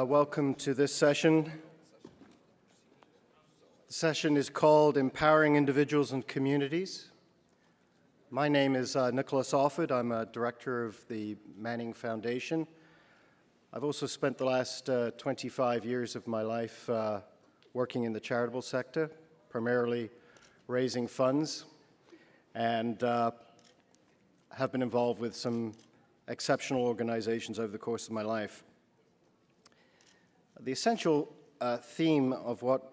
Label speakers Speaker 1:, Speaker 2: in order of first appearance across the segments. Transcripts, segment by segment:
Speaker 1: Welcome to this session. The session is called Empowering Individuals and Communities. My name is Nicolas Offord. I'm a director of the Manning Foundation. I've also spent the last 25 years of my life working in the charitable sector, primarily raising funds, and have been involved with some exceptional organizations over the course of my life. The essential theme of what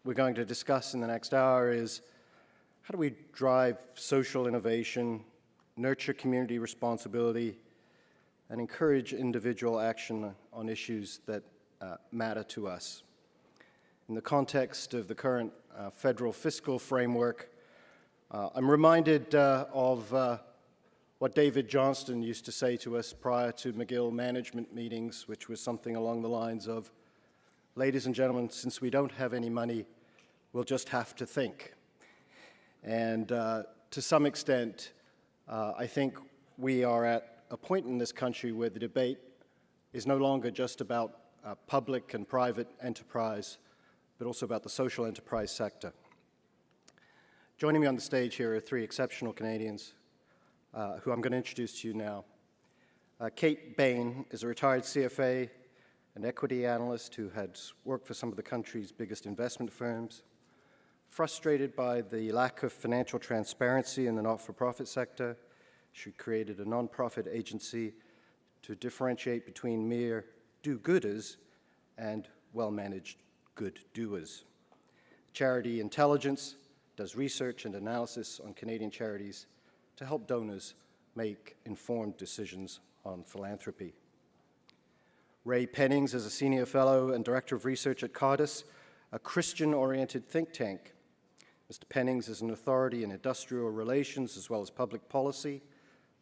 Speaker 1: we're going to discuss in the next hour is how do we drive social innovation, nurture community responsibility, and encourage individual action on issues that matter to us. In the context of the current federal fiscal framework, I'm reminded of what David Johnston used to say to us prior to McGill management meetings, which was something along the lines of, "Ladies and gentlemen, since we don't have any money, we'll just have to think." And to some extent, I think we are at a point in this country where the debate is no longer just about public and private enterprise, but also about the social enterprise sector. Joining me on the stage here are three exceptional Canadians who I'm going to introduce to you now. Kate Bahen is a retired CFA and equity analyst who had worked for some of the country's biggest investment firms. Frustrated by the lack of financial transparency in the not-for-profit sector, she created a nonprofit agency to differentiate between mere do-gooders and well-managed good-doers. Charity Intelligence does research and analysis on Canadian charities to help donors make informed decisions on philanthropy. Ray Pennings is a senior fellow and director of research at Cardus, a Christian-oriented think tank. Mr. Pennings is an authority in industrial relations as well as public policy,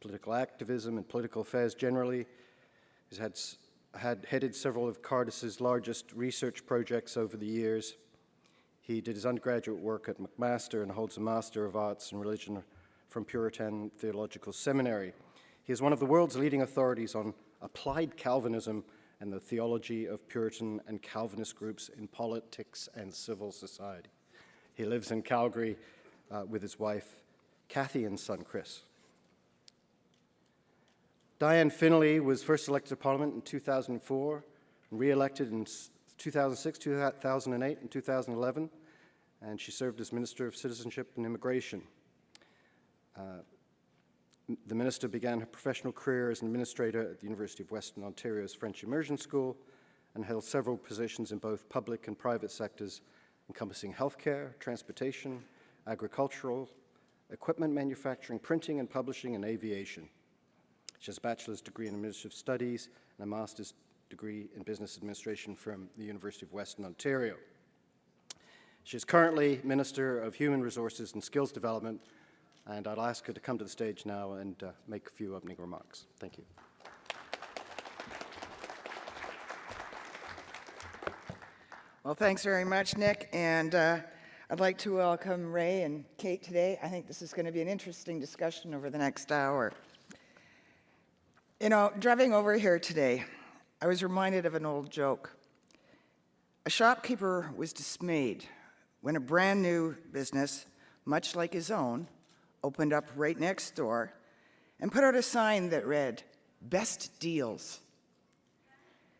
Speaker 1: political activism, and political affairs generally. He's headed several of Cardus's largest research projects over the years. He did his undergraduate work at McMaster and holds a Master of Arts in Religion from Puritan Theological Seminary. He is one of the world's leading authorities on applied Calvinism and the theology of Puritan and Calvinist groups in politics and civil society. He lives in Calgary with his wife, Kathy, and son, Chris. Diane Finley was first elected to Parliament in 2004 and re-elected in 2006, 2008, and 2011, and she served as Minister of Citizenship and Immigration. The minister began her professional career as an administrator at the University of Western Ontario's French Immersion School and held several positions in both public and private sectors encompassing healthcare, transportation, agricultural, equipment manufacturing, printing and publishing, and aviation. She has a bachelor's degree in administrative studies and a master's degree in business administration from the University of Western Ontario. She is currently Minister of Human Resources and Skills Development, and I'll ask her to come to the stage now and make a few opening remarks. Thank you.
Speaker 2: Well, thanks very much, Nick, and I'd like to welcome Ray and Kate today. I think this is going to be an interesting discussion over the next hour. You know, driving over here today, I was reminded of an old joke. A shopkeeper was dismayed when a brand new business, much like his own, opened up right next door and put out a sign that read, "Best deals."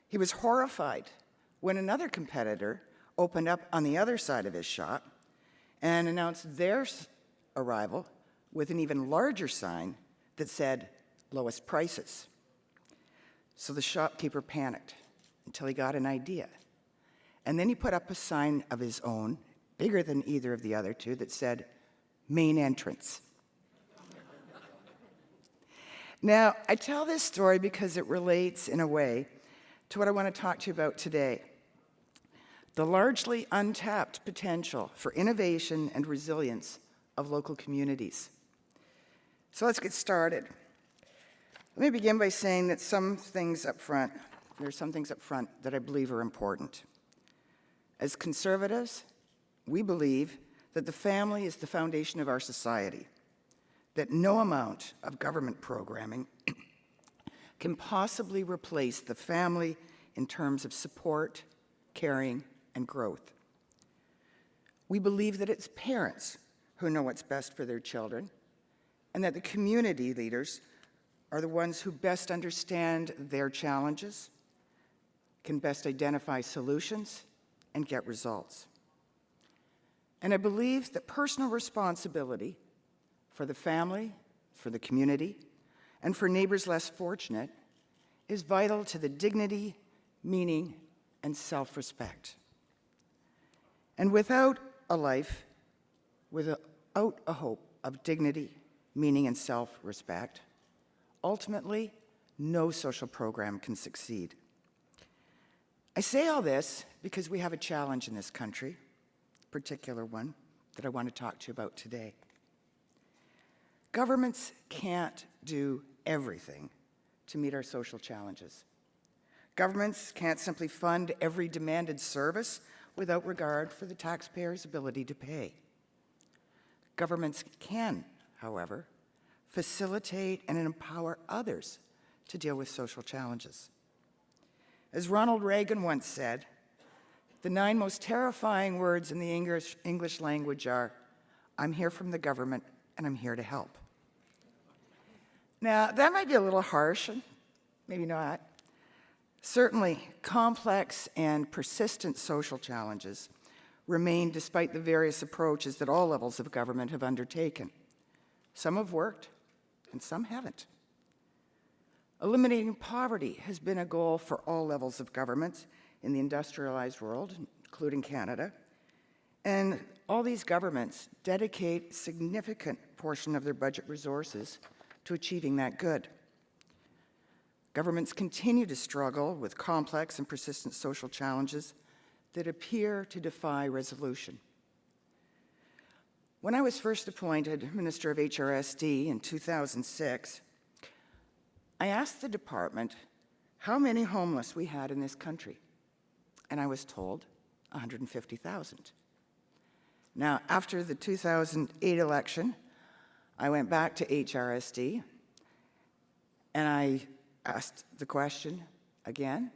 Speaker 2: He was horrified when another competitor opened up on the other side of his shop and announced their arrival with an even larger sign that said, "Lowest prices." So the shopkeeper panicked until he got an idea. And then he put up a sign of his own, bigger than either of the other two, that said, "Main entrance." Now, I tell this story because it relates, in a way, to what I want to talk to you about today. The largely untapped potential for innovation and resilience of local communities. So let's get started. Let me begin by saying that there are some things up front that I believe are important. As conservatives, we believe that the family is the foundation of our society, that no amount of government programming can possibly replace the family in terms of support, caring, and growth. We believe that it's parents who know what's best for their children, and that the community leaders are the ones who best understand their challenges, can best identify solutions, and get results. And I believe that personal responsibility for the family, for the community, and for neighbors less fortunate is vital to the dignity, meaning, and self-respect. And without a life, without a hope of dignity, meaning, and self-respect, ultimately, no social program can succeed. I say all this because we have a challenge in this country, a particular one that I want to talk to you about today. Governments can't do everything to meet our social challenges. Governments can't simply fund every demanded service without regard for the taxpayer's ability to pay. Governments can, however, facilitate and empower others to deal with social challenges. As Ronald Reagan once said, the 9 most terrifying words in the English language are, "I'm here from the government and I'm here to help." Now, that might be a little harsh, and maybe not. Certainly, complex and persistent social challenges remain despite the various approaches that all levels of government have undertaken. Some have worked, and some haven't. Eliminating poverty has been a goal for all levels of government in the industrialized world, including Canada, and all these governments dedicate a significant portion of their budget resources to achieving that good. Governments continue to struggle with complex and persistent social challenges that appear to defy resolution. When I was first appointed Minister of HRSD in 2006, I asked the department how many homeless we had in this country, and I was told 150,000. Now, after the 2008 election, I went back to HRSD, and I asked the question again,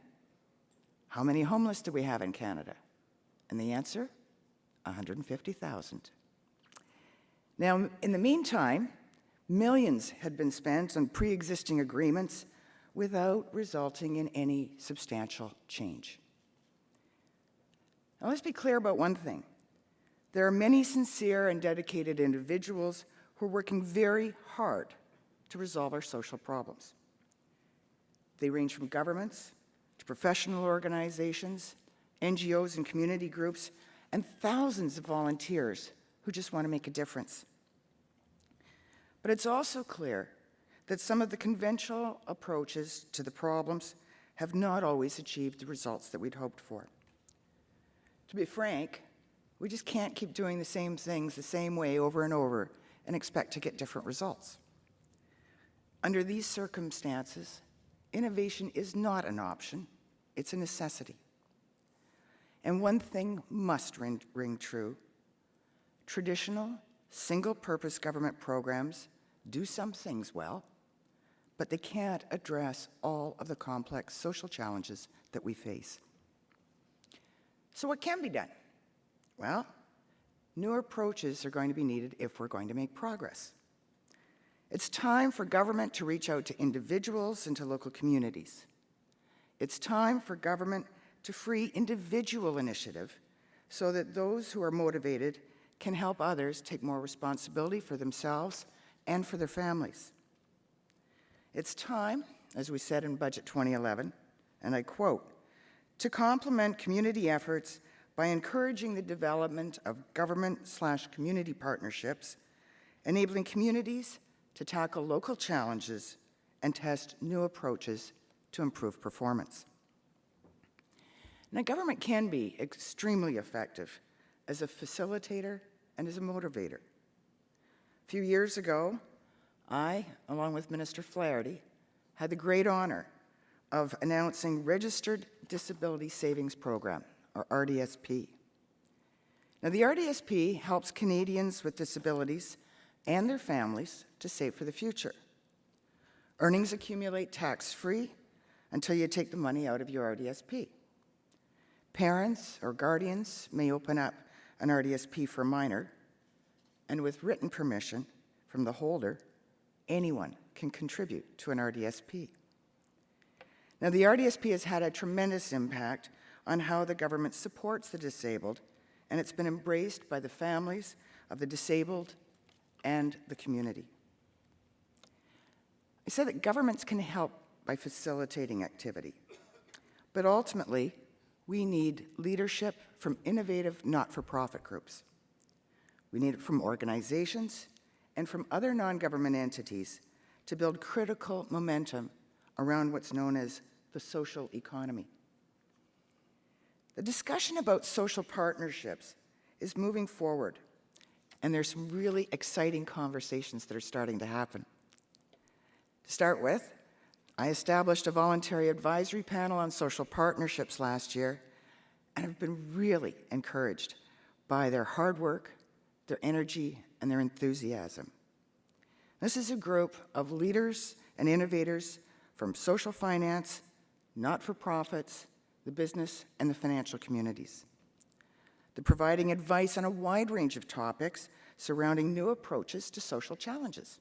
Speaker 2: how many homeless do we have in Canada? And the answer, 150,000. Now, in the meantime, millions had been spent on pre-existing agreements without resulting in any substantial change. Now, let's be clear about one thing. There are many sincere and dedicated individuals who are working very hard to resolve our social problems. They range from governments to professional organizations, NGOs and community groups, and thousands of volunteers who just want to make a difference. But it's also clear that some of the conventional approaches to the problems have not always achieved the results that we'd hoped for. To be frank, we just can't keep doing the same things the same way over and over and expect to get different results. Under these circumstances, innovation is not an option, it's a necessity. And one thing must ring true. Traditional, single-purpose government programs do some things well, but they can't address all of the complex social challenges that we face. So what can be done? Well, newer approaches are going to be needed if we're going to make progress. It's time for government to reach out to individuals and to local communities. It's time for government to free individual initiative so that those who are motivated can help others take more responsibility for themselves and for their families. It's time, as we said in Budget 2011, and I quote, to complement community efforts by encouraging the development of government/community partnerships, enabling communities to tackle local challenges and test new approaches to improve performance. Now, government can be extremely effective as a facilitator and as a motivator. A few years ago, I, along with Minister Flaherty, had the great honor of announcing Registered Disability Savings Program, or RDSP. Now, the RDSP helps Canadians with disabilities and their families to save for the future. Earnings accumulate tax-free until you take the money out of your RDSP. Parents or guardians may open up an RDSP for a minor, and with written permission from the holder, anyone can contribute to an RDSP. Now, the RDSP has had a tremendous impact on how the government supports the disabled, and it's been embraced by the families of the disabled and the community. I said that governments can help by facilitating activity, but ultimately, we need leadership from innovative not-for-profit groups. We need it from organizations and from other non-government entities to build critical momentum around what's known as the social economy. The discussion about social partnerships is moving forward, and there's some really exciting conversations that are starting to happen. To start with, I established a voluntary advisory panel on social partnerships last year, and I've been really encouraged by their hard work, their energy, and their enthusiasm. This is a group of leaders and innovators from social finance, not-for-profits, the business, and the financial communities. They're providing advice on a wide range of topics surrounding new approaches to social challenges.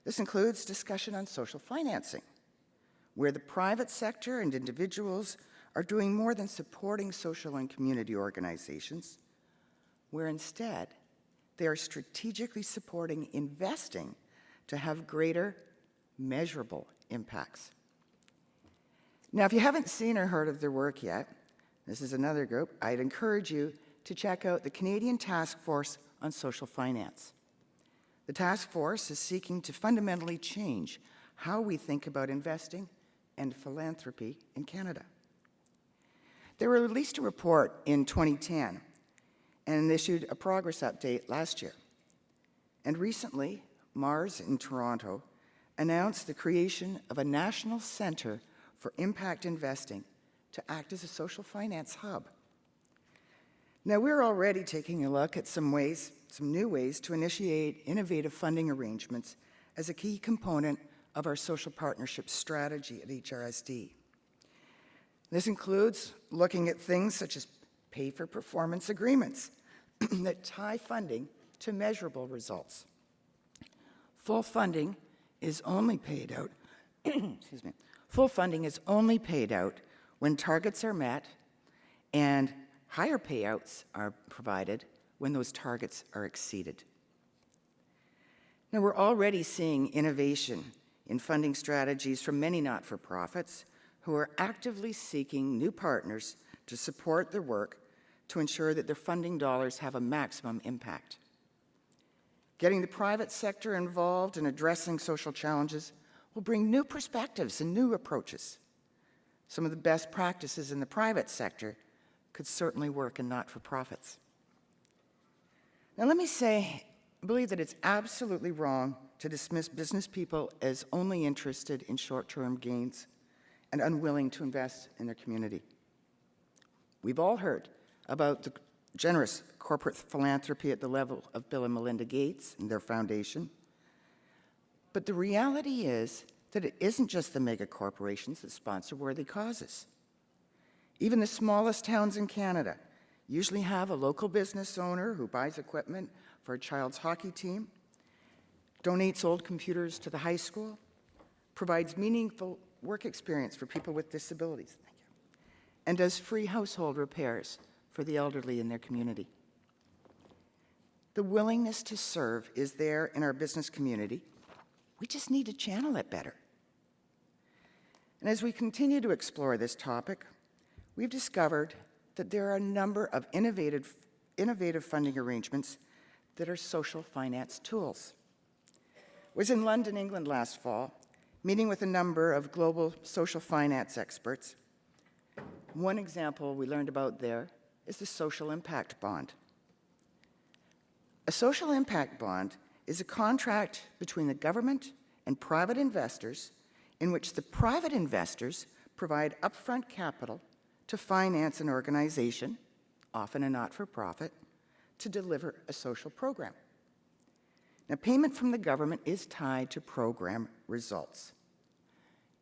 Speaker 2: This includes discussion on social financing, where the private sector and individuals are doing more than supporting social and community organizations, where instead they are strategically supporting investing to have greater, measurable impacts. Now, if you haven't seen or heard of their work yet, this is another group, I'd encourage you to check out the Canadian Task Force on Social Finance. The task force is seeking to fundamentally change how we think about investing and philanthropy in Canada. They released a report in 2010 and issued a progress update last year. And recently, Mars in Toronto announced the creation of a national center for impact investing to act as a social finance hub. Now, we're already taking a look at some new ways to initiate innovative funding arrangements as a key component of our social partnership strategy at HRSD. This includes looking at things such as pay-for-performance agreements that tie funding to measurable results. Full funding is only paid out, full funding is only paid out when targets are met, and higher payouts are provided when those targets are exceeded. Now, we're already seeing innovation in funding strategies from many not-for-profits who are actively seeking new partners to support their work to ensure that their funding dollars have a maximum impact. Getting the private sector involved in addressing social challenges will bring new perspectives and new approaches. Some of the best practices in the private sector could certainly work in not-for-profits. Now, let me say, I believe that it's absolutely wrong to dismiss business people as only interested in short-term gains and unwilling to invest in their community. We've all heard about the generous corporate philanthropy at the level of Bill and Melinda Gates and their foundation. But the reality is that it isn't just the mega corporations that sponsor worthy causes. Even the smallest towns in Canada usually have a local business owner who buys equipment for a child's hockey team, donates old computers to the high school, provides meaningful work experience for people with disabilities, and does free household repairs for the elderly in their community. The willingness to serve is there in our business community. We just need to channel it better. And as we continue to explore this topic, we've discovered that there are a number of innovative funding arrangements that are social finance tools. I was in London, England last fall, meeting with a number of global social finance experts. One example we learned about there is the social impact bond. A social impact bond is a contract between the government and private investors in which the private investors provide upfront capital to finance an organization, often a not-for-profit, to deliver a social program. Now, payment from the government is tied to program results.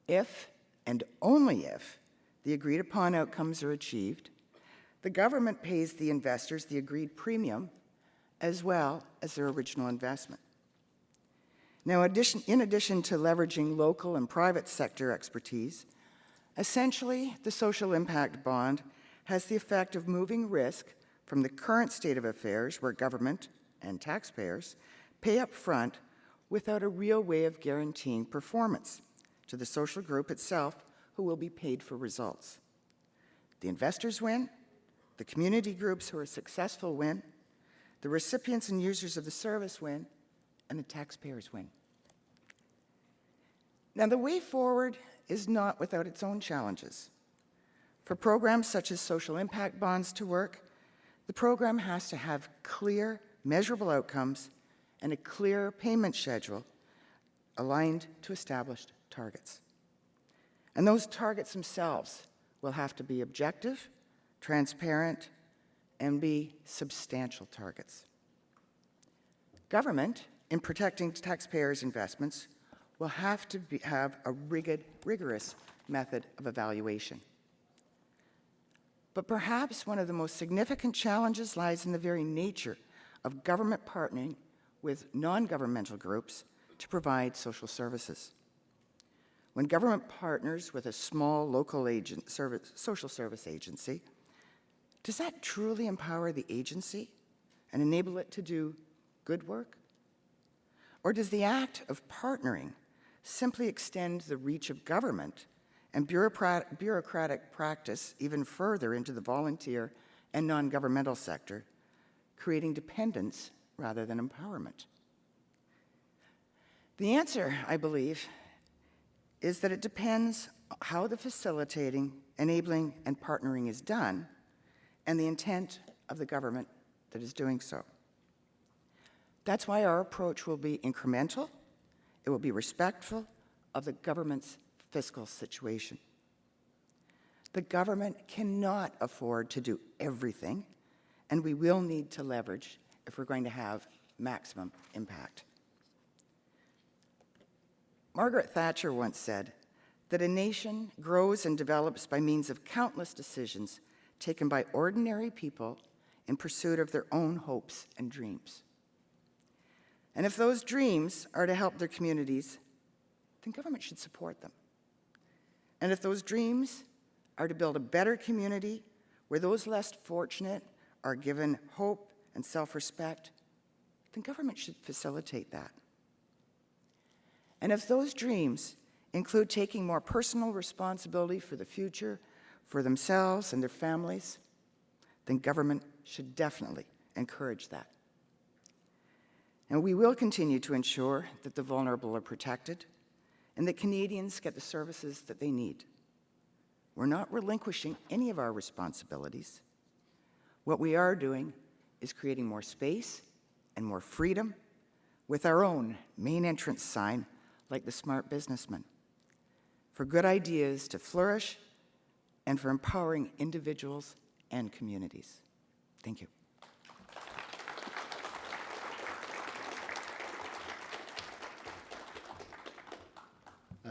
Speaker 2: If and only if the agreed upon outcomes are achieved, the government pays the investors the agreed premium as well as their original investment. Now, in addition to leveraging local and private sector expertise, essentially, the social impact bond has the effect of moving risk from the current state of affairs, where government and taxpayers pay up front without a real way of guaranteeing performance, to the social group itself, who will be paid for results. The investors win, the community groups who are successful win, the recipients and users of the service win, and the taxpayers win. Now, the way forward is not without its own challenges. For programs such as social impact bonds to work, the program has to have clear, measurable outcomes and a clear payment schedule aligned to established targets. And those targets themselves will have to be objective, transparent, and be substantial targets. Government, in protecting taxpayers' investments, will have to have a rigorous method of evaluation. But perhaps one of the most significant challenges lies in the very nature of government partnering with non-governmental groups to provide social services. When government partners with a small local social service agency, does that truly empower the agency and enable it to do good work? Or does the act of partnering simply extend the reach of government and bureaucratic practice even further into the volunteer and non-governmental sector, creating dependence rather than empowerment? The answer, I believe, is that it depends how the facilitating, enabling, and partnering is done, and the intent of the government that is doing so. That's why our approach will be incremental. It will be respectful of the government's fiscal situation. The government cannot afford to do everything, and we will need to leverage if we're going to have maximum impact. Margaret Thatcher once said that a nation grows and develops by means of countless decisions taken by ordinary people in pursuit of their own hopes and dreams. And if those dreams are to help their communities, then government should support them. And if those dreams are to build a better community where those less fortunate are given hope and self-respect, then government should facilitate that. And if those dreams include taking more personal responsibility for the future, for themselves and their families, then government should definitely encourage that. And we will continue to ensure that the vulnerable are protected and that Canadians get the services that they need. We're not relinquishing any of our responsibilities. What we are doing is creating more space and more freedom with our own main entrance sign, like the Smart Businessman, for good ideas to flourish and for empowering individuals and communities. Thank you.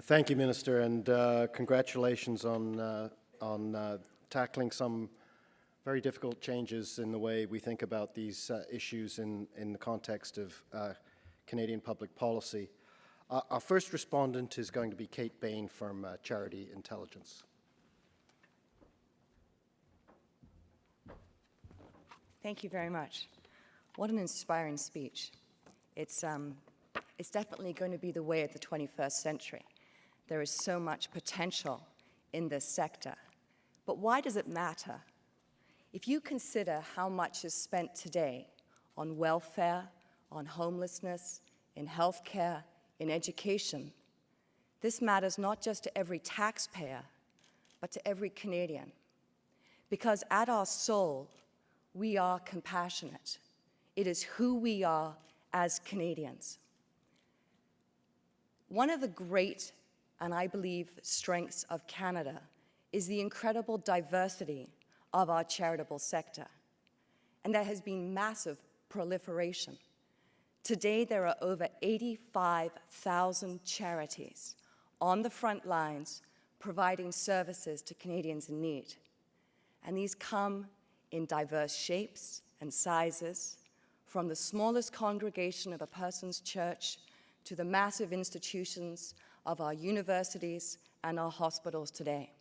Speaker 1: Thank you, Minister, and congratulations on tackling some very difficult changes in the way we think about these issues in the context of Canadian public policy. Our first respondent is going to be Kate Bahen from Charity Intelligence.
Speaker 3: Thank you very much. What an inspiring speech. It's definitely going to be the way of the 21st century. There is so much potential in this sector. But why does it matter? If you consider how much is spent today on welfare, on homelessness, in healthcare, in education, this matters not just to every taxpayer, but to every Canadian. Because at our soul, we are compassionate. It is who we are as Canadians. One of the great, and I believe, strengths of Canada is the incredible diversity of our charitable sector. And there has been massive proliferation. Today, there are over 85,000 charities on the front lines, providing services to Canadians in need. And these come in diverse shapes and sizes, from the smallest congregation of a person's church to the massive institutions of our universities and our hospitals today.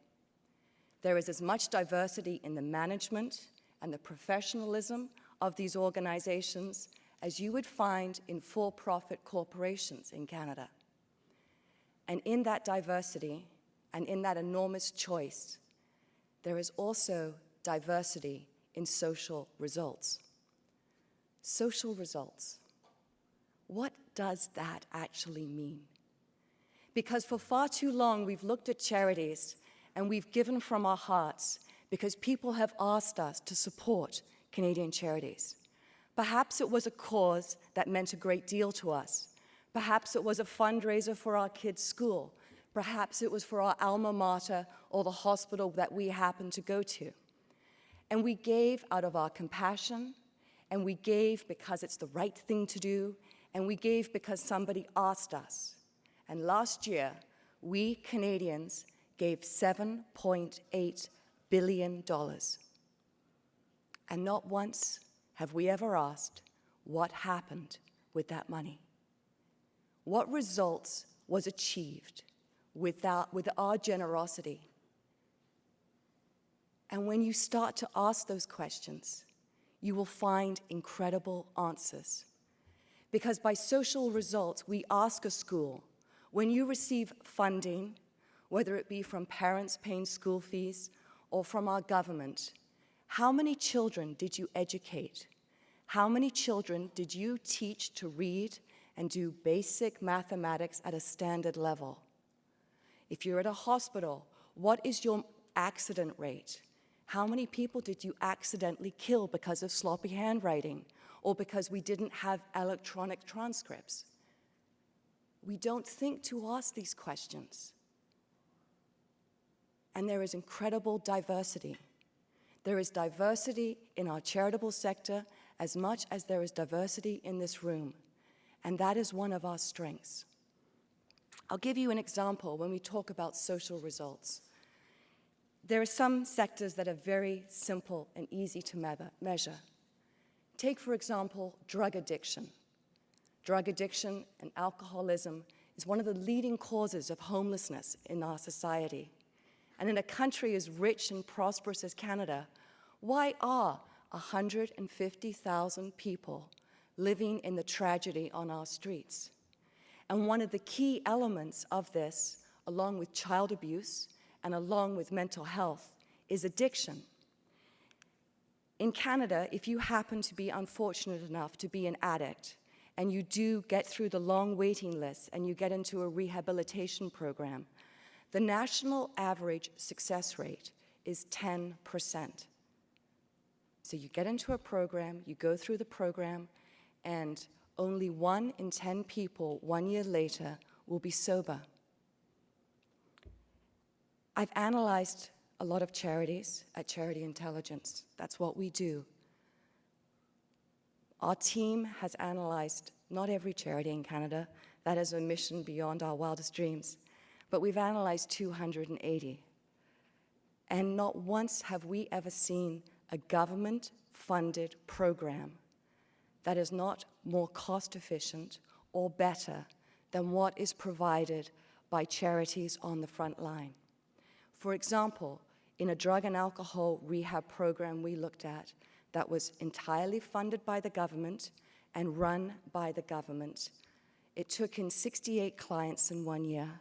Speaker 3: There is as much diversity in the management and the professionalism of these organizations as you would find in for-profit corporations in Canada. And in that diversity and in that enormous choice, there is also diversity in social results. Social results. What does that actually mean? Because for far too long, we've looked at charities and we've given from our hearts because people have asked us to support Canadian charities. Perhaps it was a cause that meant a great deal to us. Perhaps it was a fundraiser for our kids' school. Perhaps it was for our alma mater or the hospital that we happened to go to. And we gave out of our compassion, and we gave because it's the right thing to do, and we gave because somebody asked us. And last year, we Canadians gave $7.8 billion. And not once have we ever asked what happened with that money. What results was achieved with our generosity? And when you start to ask those questions, you will find incredible answers. Because by social results, we ask a school, when you receive funding, whether it be from parents paying school fees or from our government, how many children did you educate? How many children did you teach to read and do basic mathematics at a standard level? If you're at a hospital, what is your accident rate? How many people did you accidentally kill because of sloppy handwriting or because we didn't have electronic transcripts? We don't think to ask these questions. And there is incredible diversity. There is diversity in our charitable sector as much as there is diversity in this room. And that is one of our strengths. I'll give you an example when we talk about social results. There are some sectors that are very simple and easy to measure. Take, for example, drug addiction. Drug addiction and alcoholism is one of the leading causes of homelessness in our society. And in a country as rich and prosperous as Canada, why are 150,000 people living in the tragedy on our streets? And one of the key elements of this, along with child abuse and along with mental health, is addiction. In Canada, if you happen to be unfortunate enough to be an addict, and you do get through the long waiting lists and you get into a rehabilitation program, the national average success rate is 10%. So you get into a program, you go through the program, and only 1 in 10 people 1 year later will be sober. I've analyzed a lot of charities at Charity Intelligence. That's what we do. Our team has analyzed not every charity in Canada. That is a mission beyond our wildest dreams. But we've analyzed 280. And not once have we ever seen a government-funded program that is not more cost-efficient or better than what is provided by charities on the front line. For example, in a drug and alcohol rehab program we looked at that was entirely funded by the government and run by the government, it took in 68 clients in 1 year,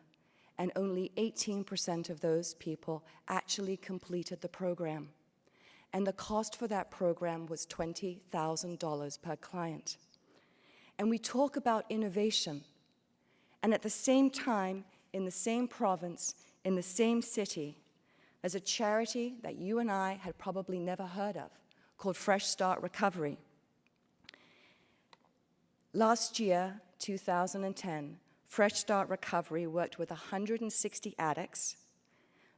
Speaker 3: and only 18% of those people actually completed the program. And the cost for that program was $20,000 per client. And we talk about innovation, and at the same time, in the same province, in the same city, there's a charity that you and I had probably never heard of called Fresh Start Recovery. Last year, 2010, Fresh Start Recovery worked with 160 addicts.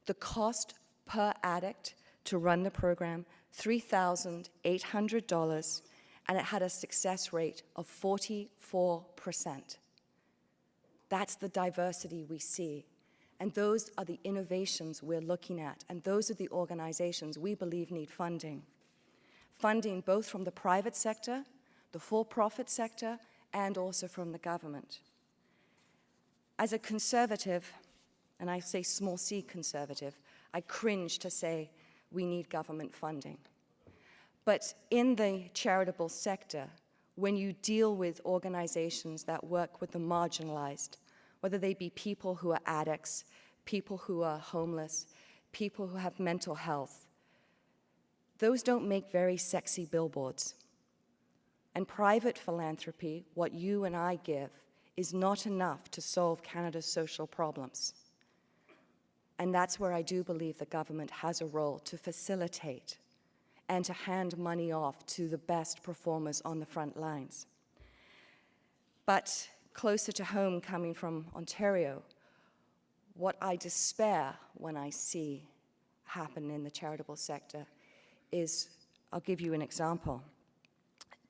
Speaker 3: The cost per addict to run the program, $3,800, and it had a success rate of 44%. That's the diversity we see. And those are the innovations we're looking at, and those are the organizations we believe need funding. Funding both from the private sector, the for-profit sector, and also from the government. As a conservative, and I say small c conservative, I cringe to say we need government funding. But in the charitable sector, when you deal with organizations that work with the marginalized, whether they be people who are addicts, people who are homeless, people who have mental health, those don't make very sexy billboards. And private philanthropy, what you and I give, is not enough to solve Canada's social problems. And that's where I do believe the government has a role to facilitate and to hand money off to the best performers on the front lines. But closer to home, coming from Ontario, what I despair when I see happen in the charitable sector is, I'll give you an example.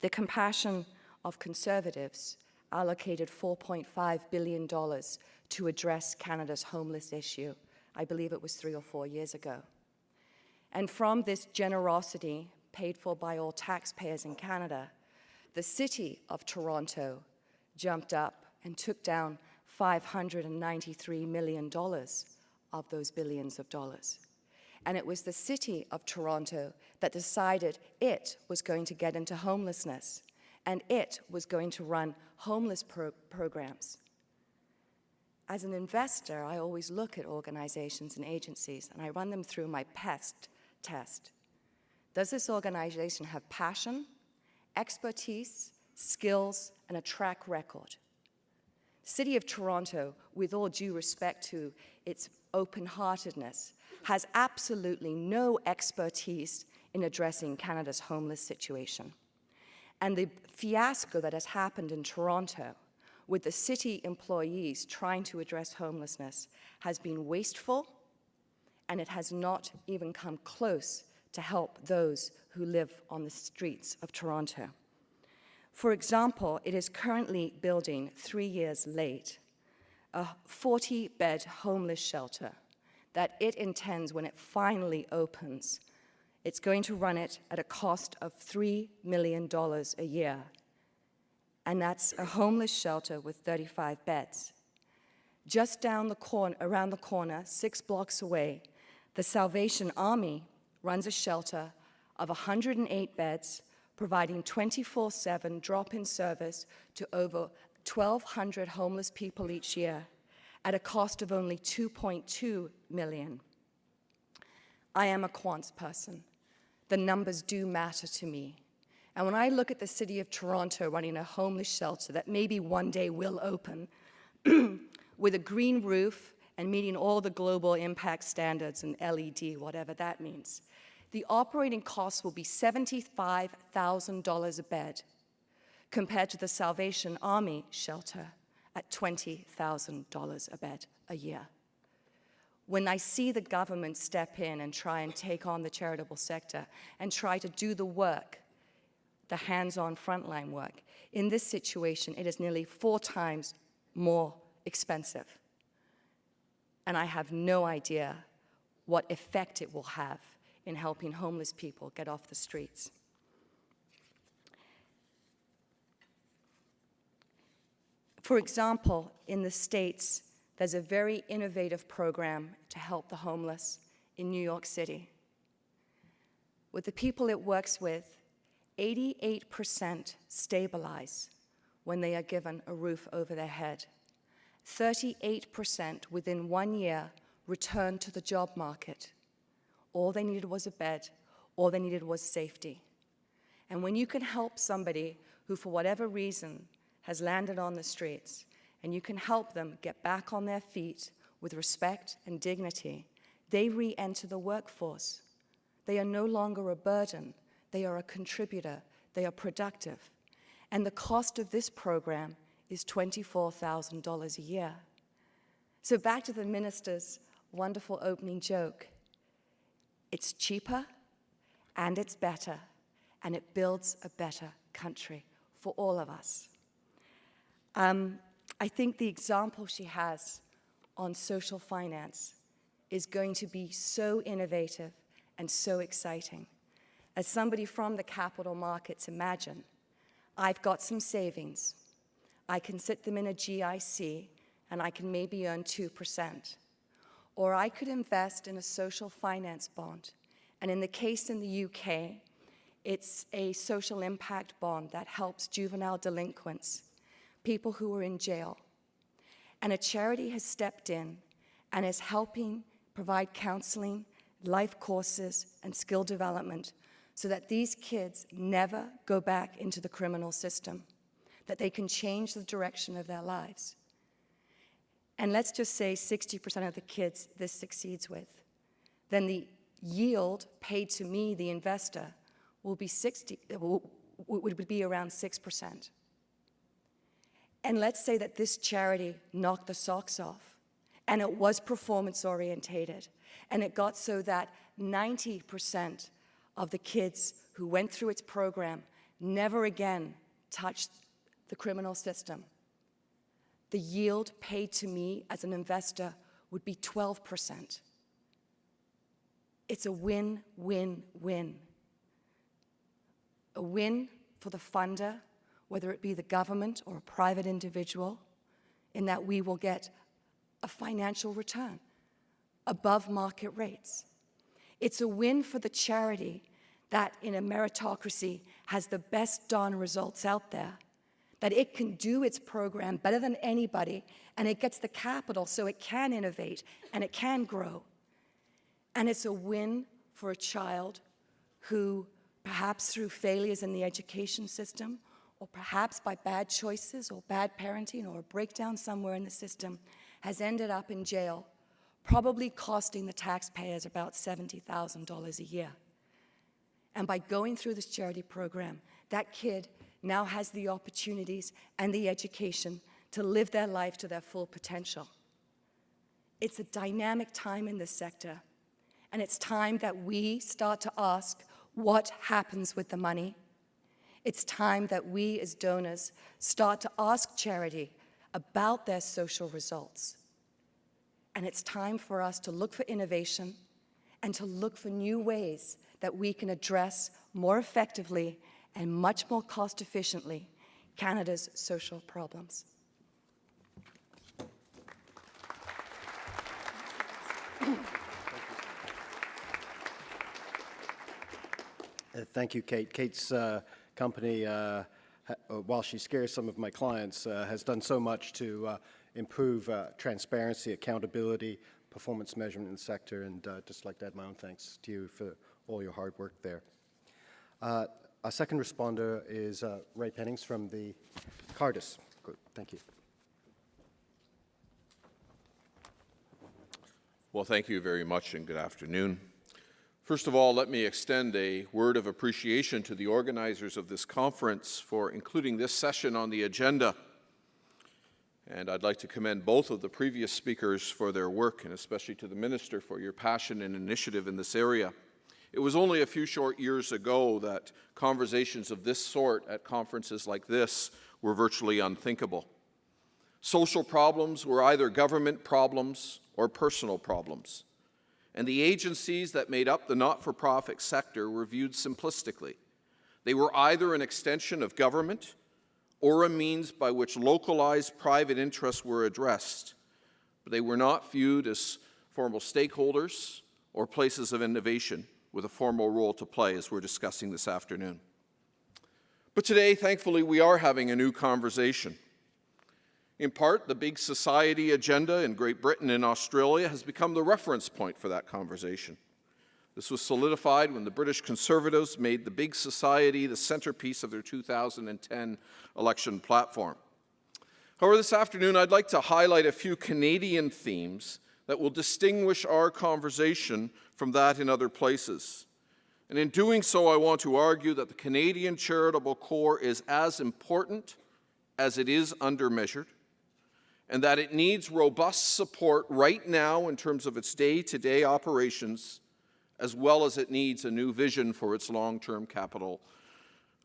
Speaker 3: The Compassion of Conservatives allocated $4.5 billion to address Canada's homeless issue. I believe it was 3 or 4 years ago. And from this generosity, paid for by all taxpayers in Canada, the City of Toronto jumped up and took down $593 million of those billions of dollars. And it was the City of Toronto that decided it was going to get into homelessness, and it was going to run homeless programs. As an investor, I always look at organizations and agencies, and I run them through my PEST test. Does this organization have passion, expertise, skills, and a track record? City of Toronto, with all due respect to its open-heartedness, has absolutely no expertise in addressing Canada's homeless situation. And the fiasco that has happened in Toronto with the city employees trying to address homelessness has been wasteful, and it has not even come close to help those who live on the streets of Toronto. For example, it is currently building, 3 years late, a 40-bed homeless shelter that it intends, when it finally opens, it's going to run it at a cost of $3 million a year. And that's a homeless shelter with 35 beds. Just around the corner, 6 blocks away, the Salvation Army runs a shelter of 108 beds, providing 24/7 drop-in service to over 1,200 homeless people each year at a cost of only $2.2 million. I am a quants person. The numbers do matter to me. And when I look at the City of Toronto running a homeless shelter that maybe one day will open with a green roof and meeting all the global impact standards and LED, whatever that means, the operating costs will be $75,000 a bed compared to the Salvation Army shelter at $20,000 a bed a year. When I see the government step in and try and take on the charitable sector and try to do the work, the hands-on frontline work, in this situation, it is nearly 4 times more expensive. And I have no idea what effect it will have in helping homeless people get off the streets. For example, in the States, there's a very innovative program to help the homeless in New York City. With the people it works with, 88% stabilize when they are given a roof over their head. 38% within 1 year return to the job market. All they needed was a bed. All they needed was safety. And when you can help somebody who, for whatever reason, has landed on the streets, and you can help them get back on their feet with respect and dignity, they re-enter the workforce. They are no longer a burden. They are a contributor. They are productive. And the cost of this program is $24,000 a year. So back to the minister's wonderful opening joke. It's cheaper, and it's better, and it builds a better country for all of us. I think the example she has on social finance is going to be so innovative and so exciting. As somebody from the capital markets, imagine, I've got some savings. I can sit them in a GIC, and I can maybe earn 2%. Or I could invest in a social finance bond. And in the case in the UK, it's a social impact bond that helps juvenile delinquents, people who are in jail. And a charity has stepped in and is helping provide counseling, life courses, and skill development so that these kids never go back into the criminal system, that they can change the direction of their lives. And let's just say 60% of the kids this succeeds with. Then the yield paid to me, the investor, would be around 6%. And let's say that this charity knocked the socks off, and it was performance-orientated, and it got so that 90% of the kids who went through its program never again touched the criminal system. The yield paid to me as an investor would be 12%. It's a win-win-win. A win for the funder, whether it be the government or a private individual, in that we will get a financial return above market rates. It's a win for the charity that in a meritocracy has the best darn results out there, that it can do its program better than anybody, and it gets the capital so it can innovate and it can grow. And it's a win for a child who, perhaps through failures in the education system, or perhaps by bad choices or bad parenting or a breakdown somewhere in the system, has ended up in jail, probably costing the taxpayers about $70,000 a year. And by going through this charity program, that kid now has the opportunities and the education to live their life to their full potential. It's a dynamic time in this sector, and it's time that we start to ask what happens with the money. It's time that we as donors start to ask charity about their social results. And it's time for us to look for innovation and to look for new ways that we can address more effectively and much more cost efficiently Canada's social problems.
Speaker 1: Thank you, Kate. Kate's company, while she scares some of my clients, has done so much to improve transparency, accountability, performance measurement in the sector, and just like to add my own thanks to you for all your hard work there. Our second responder is Ray Pennings from the Cardus group. Thank you.
Speaker 4: Well, thank you very much and good afternoon. First of all, let me extend a word of appreciation to the organizers of this conference for including this session on the agenda. And I'd like to commend both of the previous speakers for their work, and especially to the Minister for your passion and initiative in this area. It was only a few short years ago that conversations of this sort at conferences like this were virtually unthinkable. Social problems were either government problems or personal problems, and the agencies that made up the not-for-profit sector were viewed simplistically. They were either an extension of government or a means by which localized private interests were addressed, but they were not viewed as formal stakeholders or places of innovation with a formal role to play, as we're discussing this afternoon. But today, thankfully, we are having a new conversation. In part, the big society agenda in Great Britain and Australia has become the reference point for that conversation. This was solidified when the British Conservatives made the big society the centerpiece of their 2010 election platform. However, this afternoon, I'd like to highlight a few Canadian themes that will distinguish our conversation from that in other places. And in doing so, I want to argue that the Canadian charitable core is as important as it is undermeasured, and that it needs robust support right now in terms of its day-to-day operations, as well as it needs a new vision for its long-term capital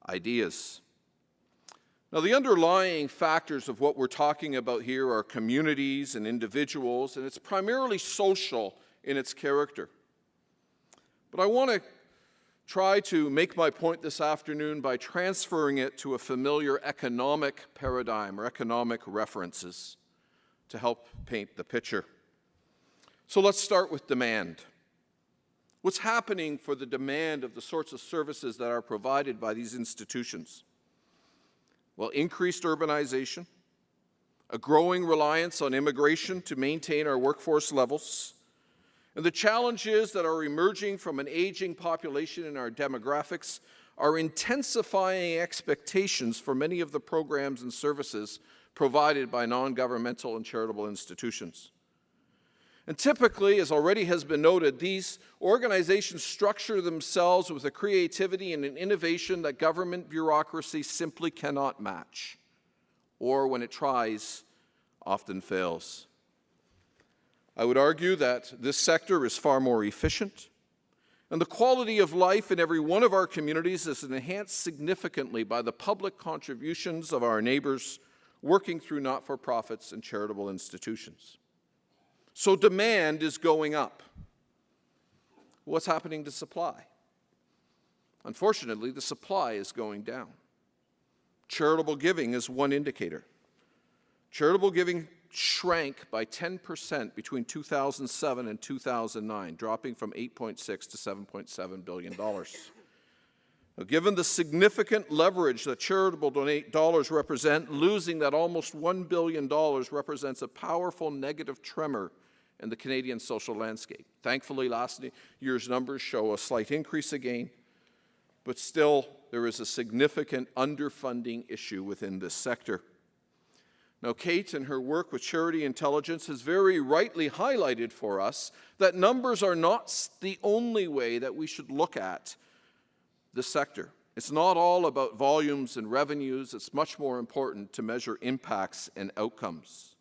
Speaker 4: ideas. Now, the underlying factors of what we're talking about here are communities and individuals, and it's primarily social in its character. But I want to try to make my point this afternoon by transferring it to a familiar economic paradigm or economic references to help paint the picture. So let's start with demand. What's happening for the demand of the sorts of services that are provided by these institutions? Well, increased urbanization, a growing reliance on immigration to maintain our workforce levels, and the challenges that are emerging from an aging population in our demographics are intensifying expectations for many of the programs and services provided by non-governmental and charitable institutions. And typically, as already has been noted, these organizations structure themselves with a creativity and an innovation that government bureaucracy simply cannot match, or when it tries, often fails. I would argue that this sector is far more efficient, and the quality of life in every one of our communities is enhanced significantly by the public contributions of our neighbors working through not-for-profits and charitable institutions. So demand is going up. What's happening to supply? Unfortunately, the supply is going down. Charitable giving is one indicator. Charitable giving shrank by 10% between 2007 and 2009, dropping from $8.6 to $7.7 billion. Now, given the significant leverage that charitable dollars represent, losing that almost $1 billion represents a powerful negative tremor in the Canadian social landscape. Thankfully, last year's numbers show a slight increase again, but still there is a significant underfunding issue within this sector. Now, Kate, in her work with Charity Intelligence, has very rightly highlighted for us that numbers are not the only way that we should look at this sector. It's not all about volumes and revenues. It's much more important to measure impacts and outcomes.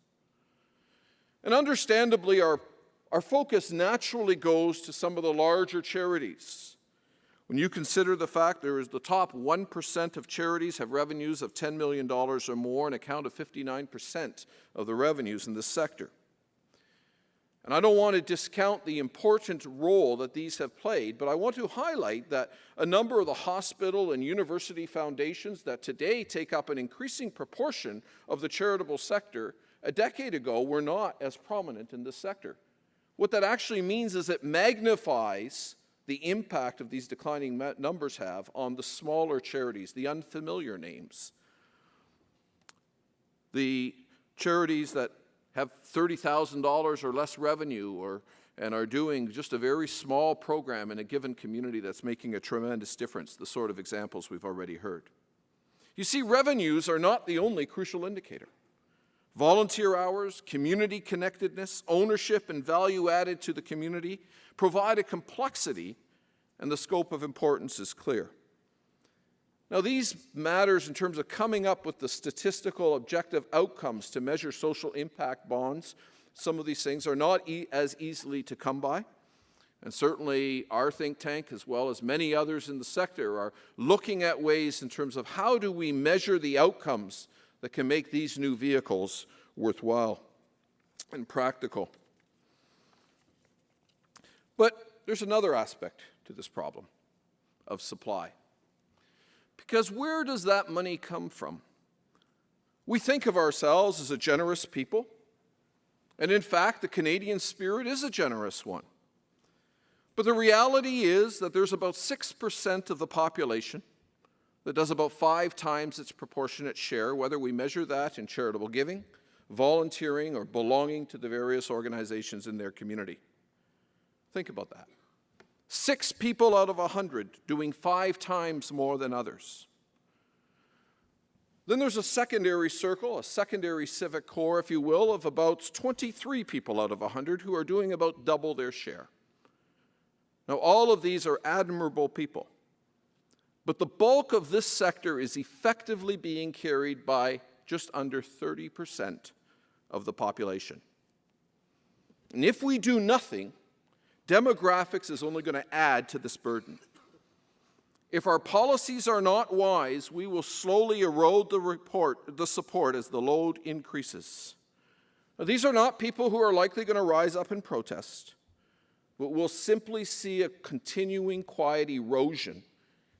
Speaker 4: And understandably, our focus naturally goes to some of the larger charities. When you consider the fact there is the top 1% of charities have revenues of $10 million or more and account of 59% of the revenues in this sector. And I don't want to discount the important role that these have played, but I want to highlight that a number of the hospital and university foundations that today take up an increasing proportion of the charitable sector a decade ago were not as prominent in this sector. What that actually means is it magnifies the impact of these declining numbers have on the smaller charities, the unfamiliar names. The charities that have $30,000 or less revenue and are doing just a very small program in a given community that's making a tremendous difference, the sort of examples we've already heard. You see, revenues are not the only crucial indicator. Volunteer hours, community connectedness, ownership, and value added to the community provide a complexity, and the scope of importance is clear. Now, these matters in terms of coming up with the statistical objective outcomes to measure social impact bonds, some of these things are not as easily to come by. And certainly our think tank, as well as many others in the sector, are looking at ways in terms of how do we measure the outcomes that can make these new vehicles worthwhile and practical. But there's another aspect to this problem of supply. Because where does that money come from? We think of ourselves as a generous people, and in fact, the Canadian spirit is a generous one. But the reality is that there's about 6% of the population that does about 5 times its proportionate share, whether we measure that in charitable giving, volunteering, or belonging to the various organizations in their community. Think about that. 6 people out of 100 doing 5 times more than others. Then there's a secondary circle, a secondary civic core, if you will, of about 23 people out of 100 who are doing about double their share. Now, all of these are admirable people. But the bulk of this sector is effectively being carried by just under 30% of the population. And if we do nothing, demographics is only going to add to this burden. If our policies are not wise, we will slowly erode the support as the load increases. Now, these are not people who are likely going to rise up and protest, but we'll simply see a continuing quiet erosion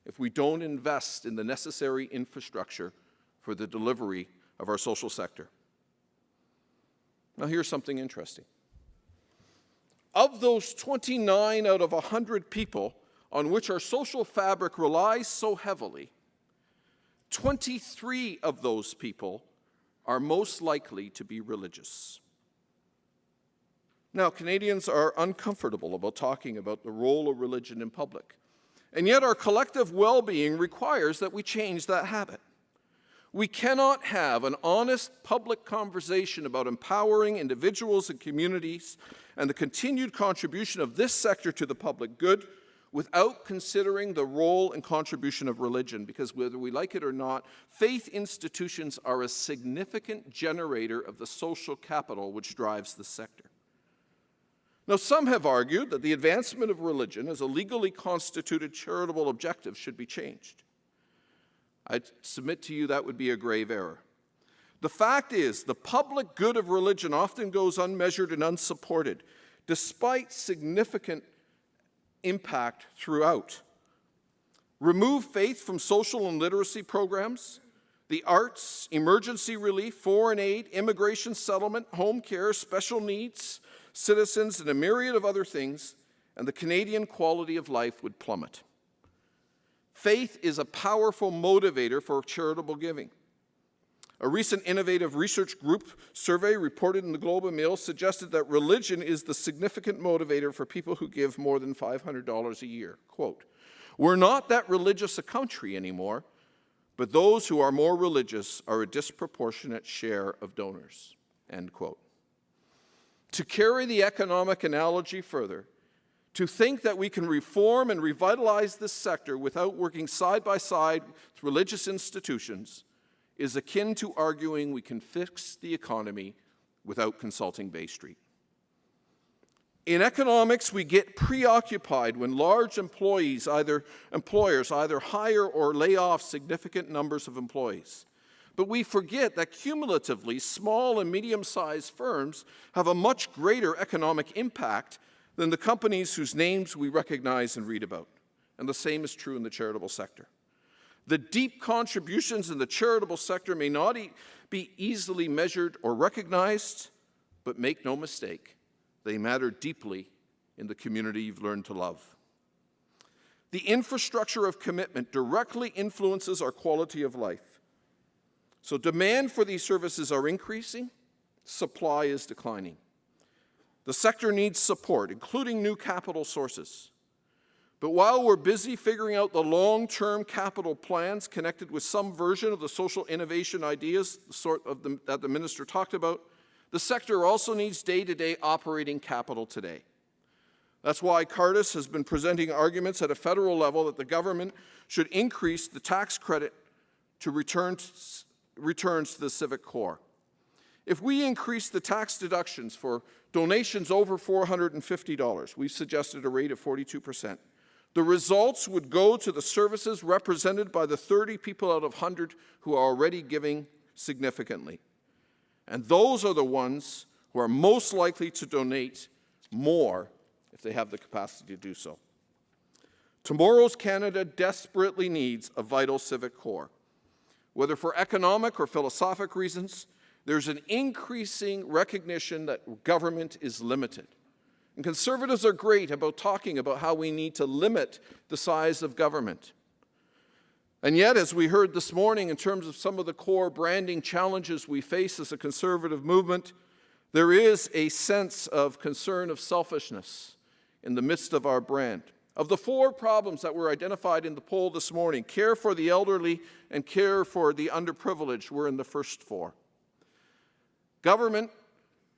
Speaker 4: if we don't invest in the necessary infrastructure for the delivery of our social sector. Now, here's something interesting. Of those 29 out of 100 people on which our social fabric relies so heavily, 23 of those people are most likely to be religious. Now, Canadians are uncomfortable about talking about the role of religion in public, and yet our collective well-being requires that we change that habit. We cannot have an honest public conversation about empowering individuals and communities and the continued contribution of this sector to the public good without considering the role and contribution of religion, because whether we like it or not, faith institutions are a significant generator of the social capital which drives the sector. Now, some have argued that the advancement of religion as a legally constituted charitable objective should be changed. I submit to you that would be a grave error. The fact is, the public good of religion often goes unmeasured and unsupported, despite significant impact throughout. Remove faith from social and literacy programs, the arts, emergency relief, foreign aid, immigration settlement, home care, special needs, citizens, and a myriad of other things, and the Canadian quality of life would plummet. Faith is a powerful motivator for charitable giving. A recent innovative research group survey reported in the Globe and Mail suggested that religion is the significant motivator for people who give more than $500 a year. Quote, "We're not that religious a country anymore, but those who are more religious are a disproportionate share of donors." End quote. To carry the economic analogy further, to think that we can reform and revitalize this sector without working side by side with religious institutions is akin to arguing we can fix the economy without consulting Bay Street. In economics, we get preoccupied when large employers either hire or lay off significant numbers of employees. But we forget that cumulatively, small and medium-sized firms have a much greater economic impact than the companies whose names we recognize and read about. And the same is true in the charitable sector. The deep contributions in the charitable sector may not be easily measured or recognized, but make no mistake, they matter deeply in the community you've learned to love. The infrastructure of commitment directly influences our quality of life. So demand for these services are increasing, supply is declining. The sector needs support, including new capital sources. But while we're busy figuring out the long-term capital plans connected with some version of the social innovation ideas, the sort of that the minister talked about, the sector also needs day-to-day operating capital today. That's why Cardus has been presenting arguments at a federal level that the government should increase the tax credit to returns to the civic core. If we increase the tax deductions for donations over $450, we've suggested a rate of 42%. The results would go to the services represented by the 30 people out of 100 who are already giving significantly. And those are the ones who are most likely to donate more if they have the capacity to do so. Tomorrow's Canada desperately needs a vital civic core. Whether for economic or philosophic reasons, there's an increasing recognition that government is limited. And conservatives are great about talking about how we need to limit the size of government. And yet, as we heard this morning in terms of some of the core branding challenges we face as a conservative movement, there is a sense of concern of selfishness in the midst of our brand. Of the 4 problems that were identified in the poll this morning, care for the elderly and care for the underprivileged were in the first 4. Government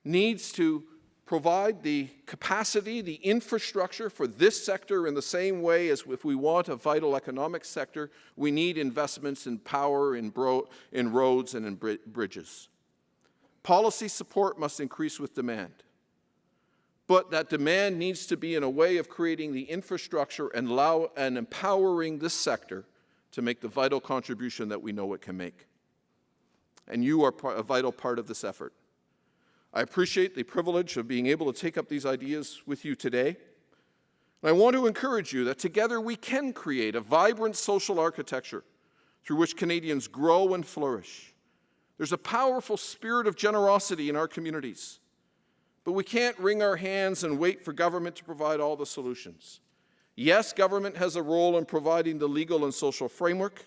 Speaker 4: needs to provide the capacity, the infrastructure for this sector in the same way as if we want a vital economic sector, we need investments in power, in roads, and in bridges. Policy support must increase with demand. but that demand needs to be in a way of creating the infrastructure and empowering this sector to make the vital contribution that we know it can make. And you are a vital part of this effort. I appreciate the privilege of being able to take up these ideas with you today. And I want to encourage you that together we can create a vibrant social architecture through which Canadians grow and flourish. There's a powerful spirit of generosity in our communities, but we can't wring our hands and wait for government to provide all the solutions. Yes, government has a role in providing the legal and social framework,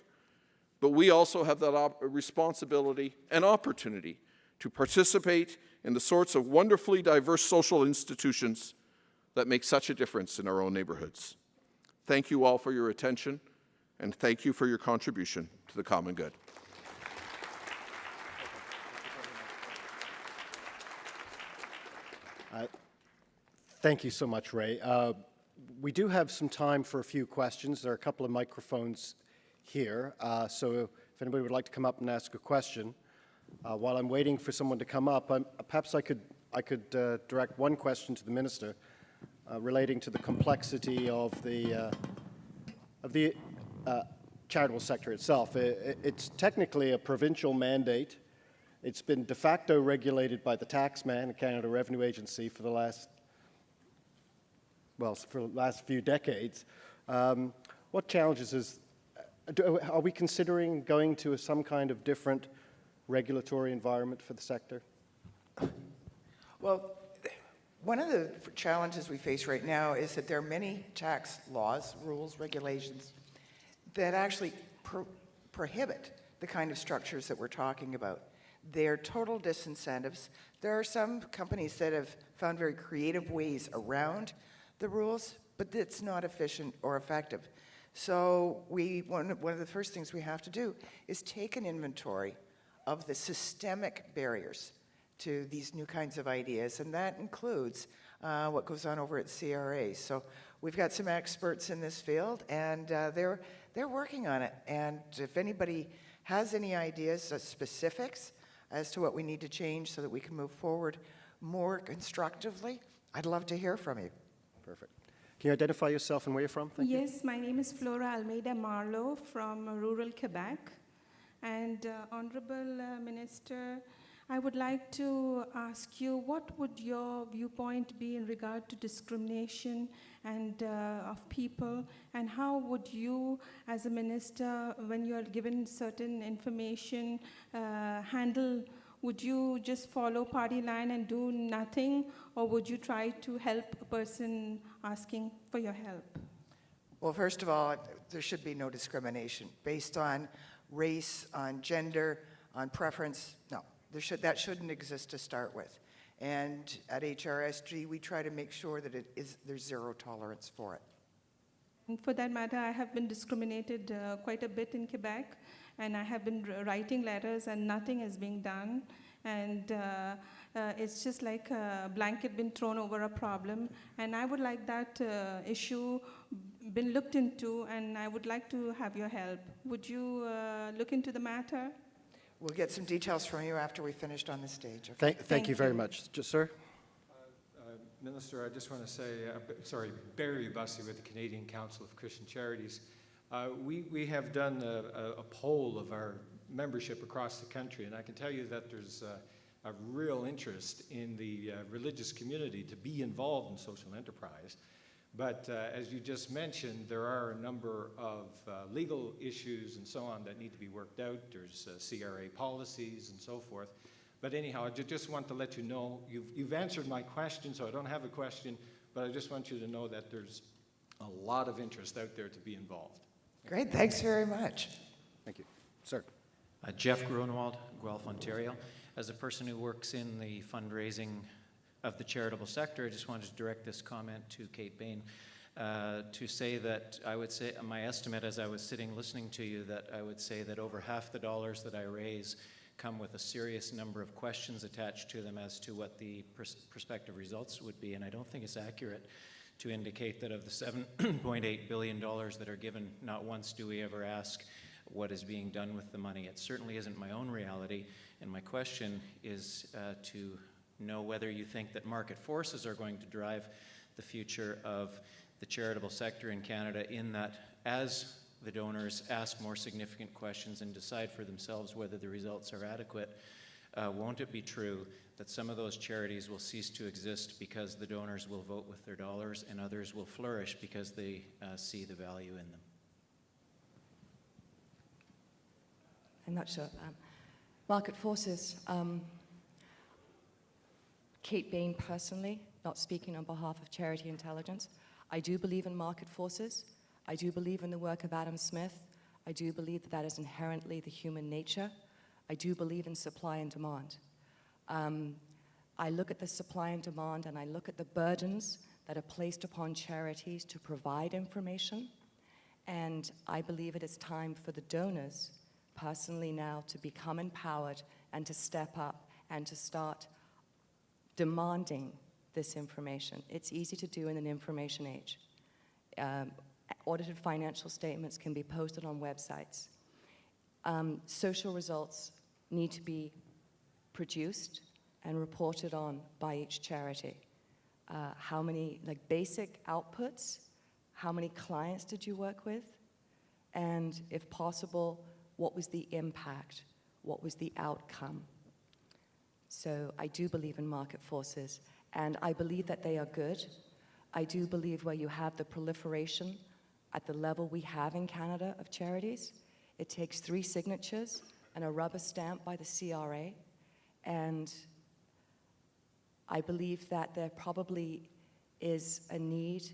Speaker 4: but we also have that responsibility and opportunity to participate in the sorts of wonderfully diverse social institutions that make such a difference in our own neighborhoods. Thank you all for your attention, and thank you for your contribution to the common good.
Speaker 1: Thank you so much, Ray. We do have some time for a few questions. There are a couple of microphones here, so if anybody would like to come up and ask a question. While I'm waiting for someone to come up, perhaps I could direct one question to the Minister relating to the complexity of the charitable sector itself. It's technically a provincial mandate. It's been de facto regulated by the taxman, the Canada Revenue Agency, for the last few decades. What challenges are we considering going to some kind of different regulatory environment for the sector?
Speaker 2: Well, one of the challenges we face right now is that there are many tax laws, rules, regulations that actually prohibit the kind of structures that we're talking about. They're total disincentives. There are some companies that have found very creative ways around the rules, but it's not efficient or effective. So one of the first things we have to do is take an inventory of the systemic barriers to these new kinds of ideas, and that includes what goes on over at CRA. So we've got some experts in this field, and they're working on it. And if anybody has any ideas, specifics as to what we need to change so that we can move forward more constructively, I'd love to hear from you.
Speaker 1: Perfect. Can you identify yourself and where you're from? Thank you.
Speaker 5: Yes, my name is Flora Almeida Marlowe from rural Quebec. And Honorable Minister, I would like to ask you, what would your viewpoint be in regard to discrimination and of people, and how would you, as a minister, when you are given certain information, handle? Would you just follow party line and do nothing, or would you try to help a person asking for your help?
Speaker 2: Well, first of all, there should be no discrimination based on race, on gender, on preference. No, that shouldn't exist to start with. And at HRSG, we try to make sure that there's zero tolerance for it.
Speaker 5: And for that matter, I have been discriminated quite a bit in Quebec, and I have been writing letters and nothing is being done. And it's just like a blanket been thrown over a problem. And I would like that issue been looked into, and I would like to have your help. Would you look into the matter?
Speaker 2: We'll get some details from you after we finished on the stage. Okay?
Speaker 1: Thank you very much. Sir?
Speaker 6: Minister, I just want to say, Barry Bussey with the Canadian Council of Christian Charities. We have done a poll of our membership across the country, and I can tell you that there's a real interest in the religious community to be involved in social enterprise. But as you just mentioned, there are a number of legal issues and so on that need to be worked out. There's CRA policies and so forth. But anyhow, I just want to let you know, you've answered my question, so I don't have a question, but I just want you to know that there's a lot of interest out there to be involved.
Speaker 2: Great, thanks very much.
Speaker 1: Thank you. Sir?
Speaker 7: Jeff Grunewald, Guelph, Ontario. As a person who works in the fundraising of the charitable sector, I just wanted to direct this comment to Kate Bahen to say that I would say, my estimate as I was sitting listening to you, that I would say that over half the dollars that I raise come with a serious number of questions attached to them as to what the prospective results would be, and I don't think it's accurate to indicate that of the $7.8 billion that are given, not once do we ever ask what is being done with the money. It certainly isn't my own reality, and my question is to know whether you think that market forces are going to drive the future of the charitable sector in Canada, in that as the donors ask more significant questions and decide for themselves whether the results are adequate, won't it be true that some of those charities will cease to exist because the donors will vote with their dollars, and others will flourish because they see the value in them?
Speaker 3: I'm not sure. Market forces. Kate Bahen personally, not speaking on behalf of Charity Intelligence, I do believe in market forces. I do believe in the work of Adam Smith. I do believe that that is inherently the human nature. I do believe in supply and demand. I look at the supply and demand, and I look at the burdens that are placed upon charities to provide information, and I believe it is time for the donors personally now to become empowered and to step up and to start demanding this information. It's easy to do in an information age. Audited financial statements can be posted on websites. Social results need to be produced and reported on by each charity. How many, like basic outputs, how many clients did you work with? And if possible, what was the impact? What was the outcome? So I do believe in market forces, and I believe that they are good. I do believe where you have the proliferation at the level we have in Canada of charities, it takes 3 signatures and a rubber stamp by the CRA, and I believe that there probably is a need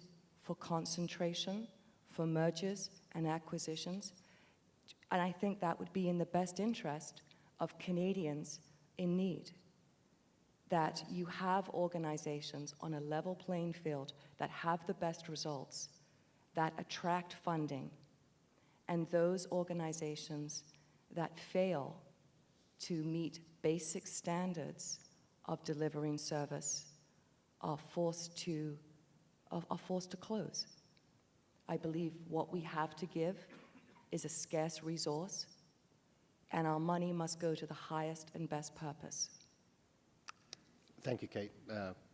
Speaker 3: for concentration, for mergers and acquisitions, and I think that would be in the best interest of Canadians in need, that you have organizations on a level playing field that have the best results, that attract funding, and those organizations that fail to meet basic standards of delivering service are forced to close. I believe what we have to give is a scarce resource, and our money must go to the highest and best purpose.
Speaker 1: Thank you, Kate.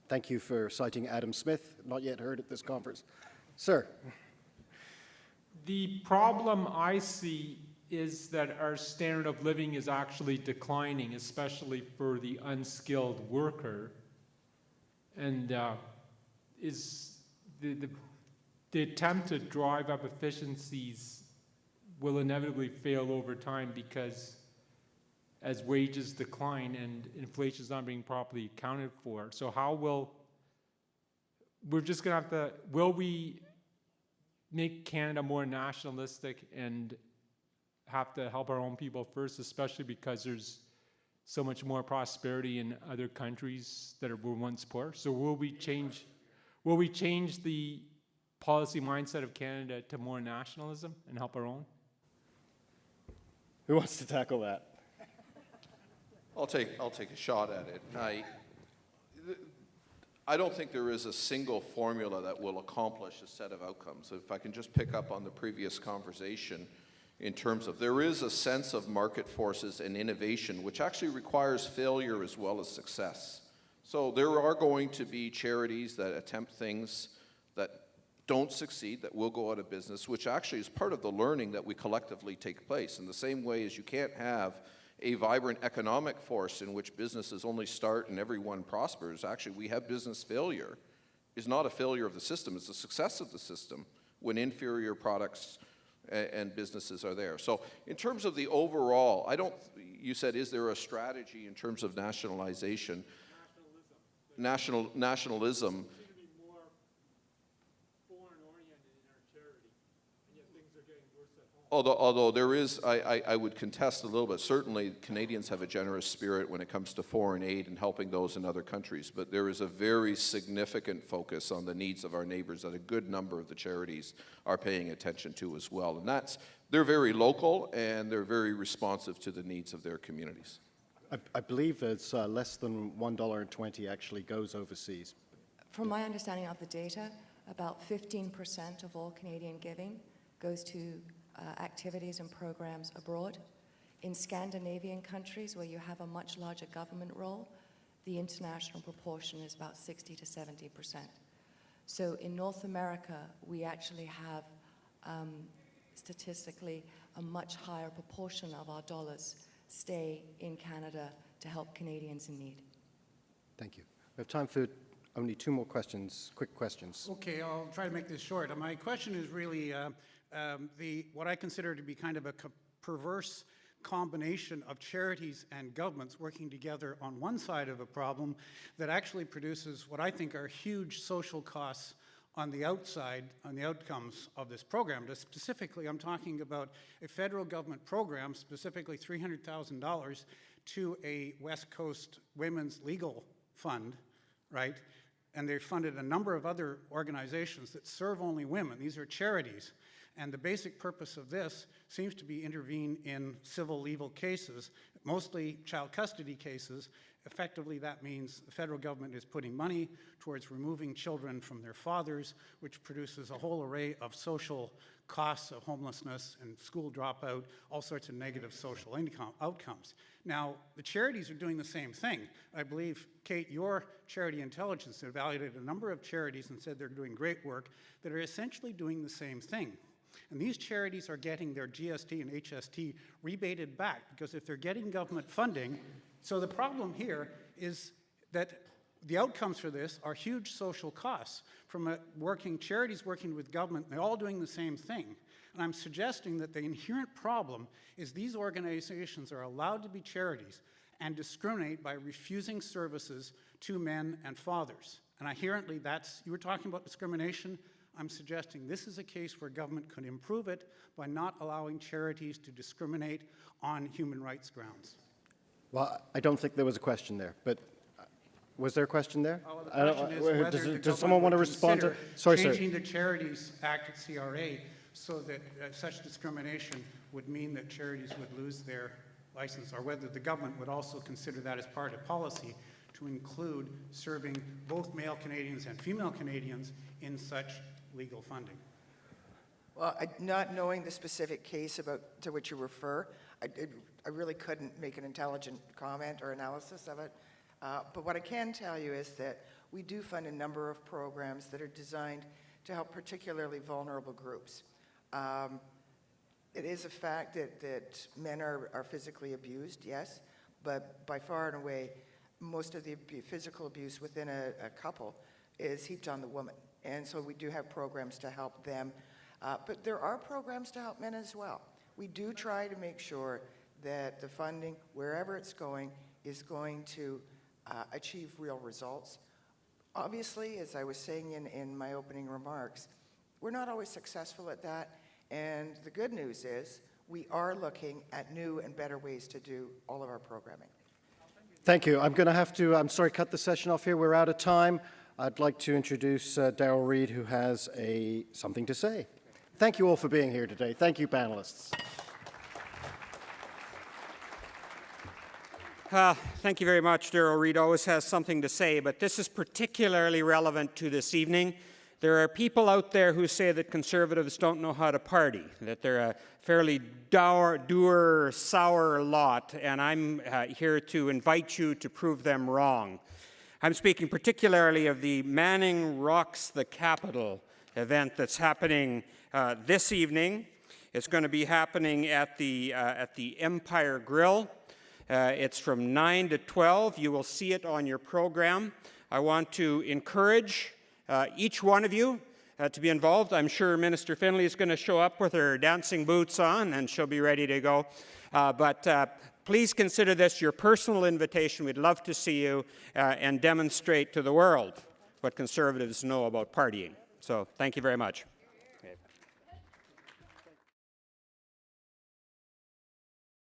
Speaker 1: Thank you for citing Adam Smith, not yet heard at this conference. Sir.
Speaker 8: The problem I see is that our standard of living is actually declining, especially for the unskilled worker. And is the attempt to drive up efficiencies will inevitably fail over time, because as wages decline and inflation is not being properly accounted for. So will we make Canada more nationalistic and have to help our own people first, especially because there's so much more prosperity in other countries that were once poor? So will we change the policy mindset of Canada to more nationalism and help our own?
Speaker 1: Who wants to tackle that?
Speaker 4: I'll take a shot at it. I don't think there is a single formula that will accomplish a set of outcomes. If I can just pick up on the previous conversation in terms of, there is a sense of market forces and innovation which actually requires failure as well as success. So there are going to be charities that attempt things that don't succeed, that will go out of business, which actually is part of the learning that we collectively take place. In the same way as you can't have a vibrant economic force in which businesses only start and everyone prospers. Actually, we have business failure. It's not a failure of the system, it's a success of the system when inferior products and businesses are there. So in terms of the overall, you said, is there a strategy in terms of nationalization? Nationalism. Although there is, I would contest a little bit. Certainly, Canadians have a generous spirit when it comes to foreign aid and helping those in other countries. But there is a very significant focus on the needs of our neighbors that a good number of the charities are paying attention to as well. And they're very local and they're very responsive to the needs of their communities.
Speaker 1: I believe it's less than $1.20 actually goes overseas.
Speaker 3: From my understanding of the data, about 15% of all Canadian giving goes to activities and programs abroad. In Scandinavian countries, where you have a much larger government role, The international proportion is about 60 to 70%. So in North America, we actually have statistically a much higher proportion of our dollars stay in Canada to help Canadians in need.
Speaker 1: Thank you. We have time for only 2 more questions, quick questions.
Speaker 9: Okay, I'll try to make this short. My question is really what I consider to be kind of a perverse combination of charities and governments working together on one side of a problem that actually produces what I think are huge social costs on the outside, on the outcomes of this program. Specifically, I'm talking about a federal government program, specifically $300,000 to a West Coast women's legal fund, right? And they've funded a number of other organizations that serve only women. These are charities. And the basic purpose of this seems to be intervene in civil legal cases, mostly child custody cases. Effectively, that means the federal government is putting money towards removing children from their fathers, which produces a whole array of social costs of homelessness and school dropout, all sorts of negative social outcomes. Now, the charities are doing the same thing. I believe, Kate, your Charity Intelligence evaluated a number of charities and said they're doing great work that are essentially doing the same thing. And these charities are getting their GST and HST rebated back, because if they're getting government funding, so the problem here is that the outcomes for this are huge social costs from charities working with government. They're all doing the same thing. And I'm suggesting that the inherent problem is these organizations are allowed to be charities and discriminate by refusing services to men and fathers. And inherently, you were talking about discrimination. I'm suggesting this is a case where government could improve it by not allowing charities to discriminate on human rights grounds.
Speaker 1: Well, I don't think there was a question there, but was there a question there?
Speaker 9: The question is whether the
Speaker 1: does someone want to
Speaker 9: government would
Speaker 1: respond to?
Speaker 9: consider
Speaker 1: Sorry, sir.
Speaker 9: changing the Charities Act at CRA so that such discrimination would mean that charities would lose their license, or whether the government would also consider that as part of policy to include serving both male Canadians and female Canadians in such legal funding.
Speaker 2: Well, not knowing the specific case to which you refer, I really couldn't make an intelligent comment or analysis of it. But what I can tell you is that we do fund a number of programs that are designed to help particularly vulnerable groups. It is a fact that men are physically abused, yes, but by far and away, most of the physical abuse within a couple is heaped on the woman. And so we do have programs to help them. But there are programs to help men as well. We do try to make sure that the funding, wherever it's going, is going to achieve real results. Obviously, as I was saying in my opening remarks, we're not always successful at that. And the good news is we are looking at new and better ways to do all of our programming.
Speaker 1: Thank you. I'm going to have to, cut the session off here. We're out of time. I'd like to introduce Darrell Reed, who has something to say. Thank you all for being here today. Thank you, panelists.
Speaker 10: Thank you very much. Darrell Reed always has something to say, but this is particularly relevant to this evening. There are people out there who say that Conservatives don't know how to party, that they're a fairly dour, sour lot, and I'm here to invite you to prove them wrong. I'm speaking particularly of the Manning Rocks the Capitol event that's happening this evening. It's going to be happening at the Empire Grill. It's from 9 to 12. You will see it on your program. I want to encourage each one of you to be involved. I'm sure Minister Finley is going to show up with her dancing boots on, and she'll be ready to go. But please consider this your personal invitation. We'd love to see you and demonstrate to the world what Conservatives know about partying. So thank you very much.